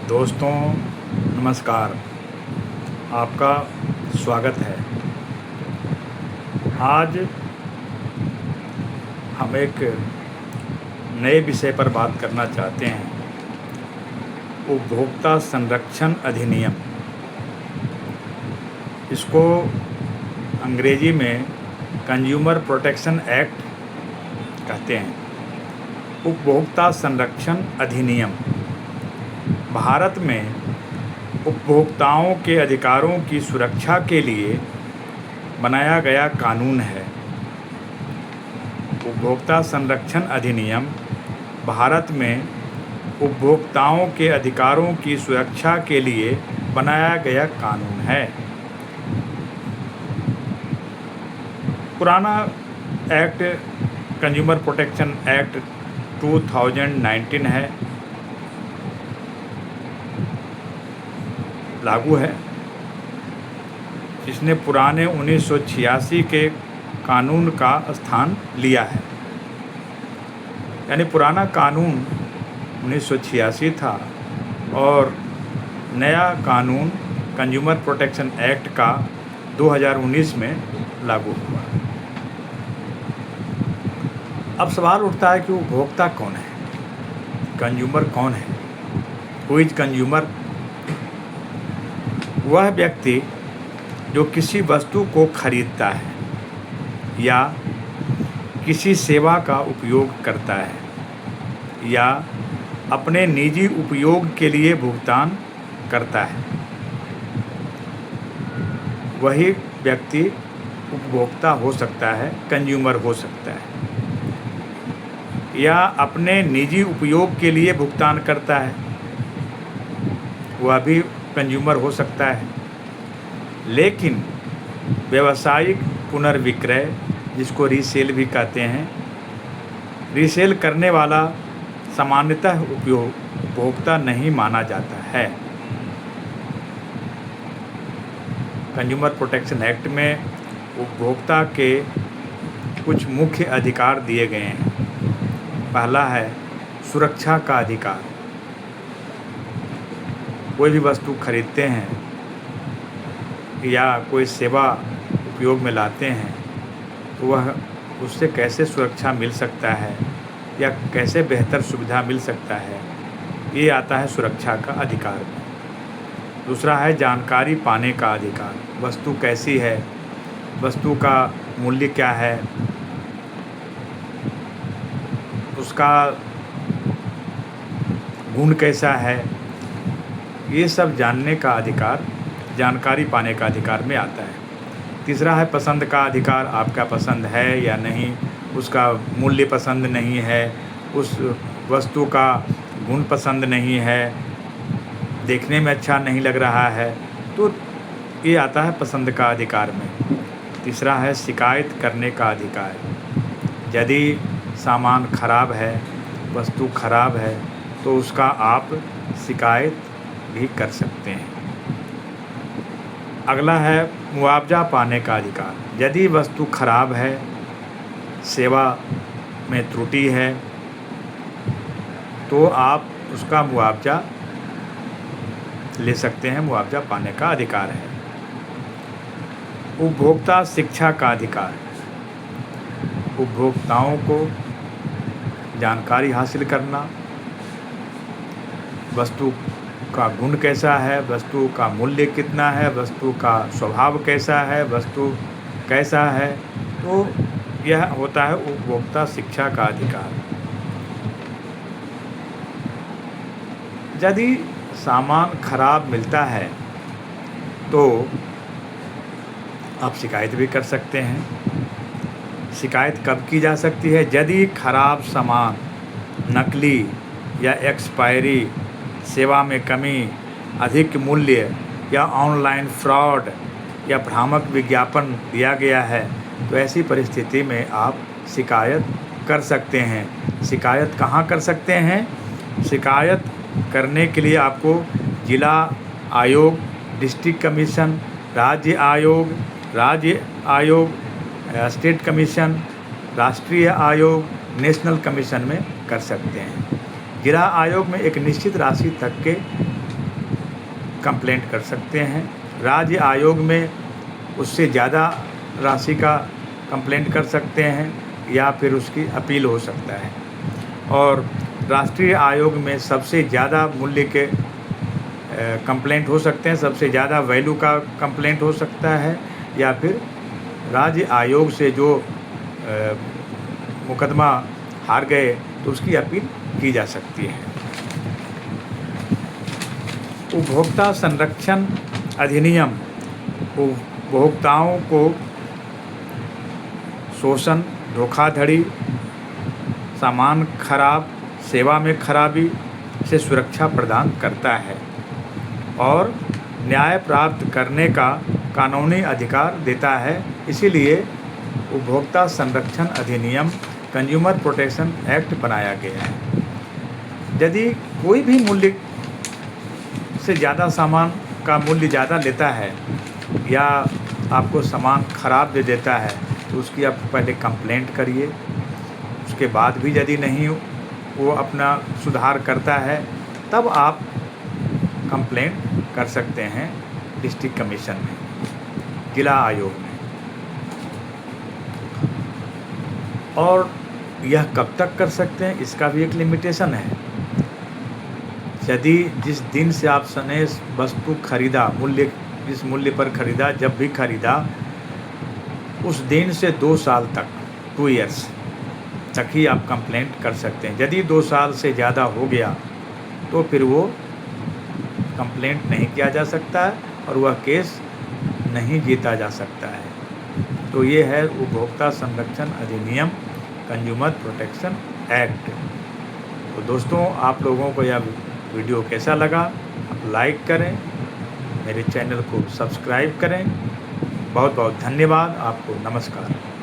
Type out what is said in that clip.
दोस्तों नमस्कार। आपका स्वागत है। आज हम एक नए विषय पर बात करना चाहते हैं। उपभोक्ता संरक्षण अधिनियम, इसको अंग्रेजी में कंज्यूमर प्रोटेक्शन एक्ट कहते हैं। उपभोक्ता संरक्षण अधिनियम भारत में उपभोक्ताओं के अधिकारों की सुरक्षा के लिए बनाया गया कानून है। उपभोक्ता संरक्षण अधिनियम भारत में उपभोक्ताओं के अधिकारों की सुरक्षा के लिए बनाया गया कानून है। पुराना एक्ट कंज्यूमर प्रोटेक्शन एक्ट 2019 है, लागू है, जिसने पुराने 1986 के कानून का स्थान लिया है। यानी पुराना कानून 1986 था और नया कानून कंज्यूमर प्रोटेक्शन एक्ट का 2019 में लागू हुआ। अब सवाल उठता है कि उपभोक्ता कौन है, कंज्यूमर कौन है, हु इज कंज्यूमर? वह व्यक्ति जो किसी वस्तु को खरीदता है या किसी सेवा का उपयोग करता है या अपने निजी उपयोग के लिए भुगतान करता है, वही व्यक्ति उपभोक्ता हो सकता है, कंज्यूमर हो सकता है। या अपने निजी उपयोग के लिए भुगतान करता है, वह भी कंज्यूमर हो सकता है। लेकिन व्यावसायिक पुनर्विक्रय, जिसको रीसेल भी कहते हैं, रीसेल करने वाला सामान्यतः उपभोक्ता नहीं माना जाता है। कंज्यूमर प्रोटेक्शन एक्ट में उपभोक्ता के कुछ मुख्य अधिकार दिए गए हैं। पहला है सुरक्षा का अधिकार। कोई भी वस्तु खरीदते हैं या कोई सेवा उपयोग में लाते हैं तो वह उससे कैसे सुरक्षा मिल सकता है या कैसे बेहतर सुविधा मिल सकता है, ये आता है सुरक्षा का अधिकार में। दूसरा है जानकारी पाने का अधिकार। वस्तु कैसी है, वस्तु का मूल्य क्या है, उसका गुण कैसा है, ये सब जानने का अधिकार, जानकारी पाने का अधिकार में आता है। तीसरा है पसंद का अधिकार। आपका पसंद है या नहीं, उसका मूल्य पसंद नहीं है, उस वस्तु का गुण पसंद नहीं है, देखने में अच्छा नहीं लग रहा है, तो ये आता है पसंद का अधिकार में। तीसरा है शिकायत करने का अधिकार। यदि सामान खराब है, वस्तु खराब है, तो उसका आप शिकायत भी कर सकते हैं। अगला है मुआवजा पाने का अधिकार। यदि वस्तु खराब है, सेवा में त्रुटि है, तो आप उसका मुआवजा ले सकते हैं, मुआवजा पाने का अधिकार है। उपभोक्ता शिक्षा का अधिकार। उपभोक्ताओं को जानकारी हासिल करना, वस्तु का गुण कैसा है, वस्तु का मूल्य कितना है, वस्तु का स्वभाव कैसा है, वस्तु कैसा है, तो यह होता है उपभोक्ता शिक्षा का अधिकार। यदि सामान खराब मिलता है तो आप शिकायत भी कर सकते हैं। शिकायत कब की जा सकती है? यदि खराब सामान, नकली या एक्सपायरी, सेवा में कमी, अधिक मूल्य या ऑनलाइन फ्रॉड या भ्रामक विज्ञापन दिया गया है, तो ऐसी परिस्थिति में आप शिकायत कर सकते हैं। शिकायत कहाँ कर सकते हैं? शिकायत करने के लिए आपको जिला आयोग, डिस्ट्रिक्ट कमीशन, राज्य आयोग, स्टेट कमीशन, राष्ट्रीय आयोग, नेशनल कमीशन में कर सकते हैं। जिला आयोग में एक निश्चित राशि तक के कंप्लेंट कर सकते हैं। राज्य आयोग में उससे ज़्यादा राशि का कंप्लेंट कर सकते हैं या फिर उसकी अपील हो सकता है। और राष्ट्रीय आयोग में सबसे ज़्यादा मूल्य के कंप्लेंट हो सकते हैं, सबसे ज़्यादा वैल्यू का कंप्लेंट हो सकता है, या फिर राज्य आयोग से जो मुकदमा हार गए तो उसकी अपील की जा सकती है। उपभोक्ता संरक्षण अधिनियम उपभोक्ताओं को शोषण, धोखाधड़ी, सामान खराब, सेवा में खराबी से सुरक्षा प्रदान करता है और न्याय प्राप्त करने का कानूनी अधिकार देता है। इसीलिए उपभोक्ता संरक्षण अधिनियम कंज्यूमर प्रोटेक्शन एक्ट बनाया गया है। यदि कोई भी मूल्य से ज़्यादा सामान का मूल्य ज़्यादा लेता है या आपको सामान ख़राब दे देता है तो उसकी आप पहले कंप्लेंट करिए। उसके बाद भी यदि नहीं वो अपना सुधार करता है तब आप कंप्लेंट कर सकते हैं डिस्ट्रिक्ट कमीशन में, जिला आयोग में। और यह कब तक कर सकते हैं, इसका भी एक लिमिटेशन है। यदि जिस दिन से आपने वस्तु खरीदा, जिस मूल्य पर खरीदा, जब भी खरीदा, उस दिन से 2 साल तक, 2 ईयर्स तक ही आप कंप्लेंट कर सकते हैं। यदि 2 साल से ज़्यादा हो गया तो फिर वो कंप्लेंट नहीं किया जा सकता है और वह केस नहीं जीता जा सकता है। तो ये है उपभोक्ता संरक्षण अधिनियम, कंज्यूमर प्रोटेक्शन एक्ट। तो दोस्तों, आप लोगों को यह वीडियो कैसा लगा, आप लाइक करें, मेरे चैनल को सब्सक्राइब करें। बहुत बहुत धन्यवाद आपको। नमस्कार।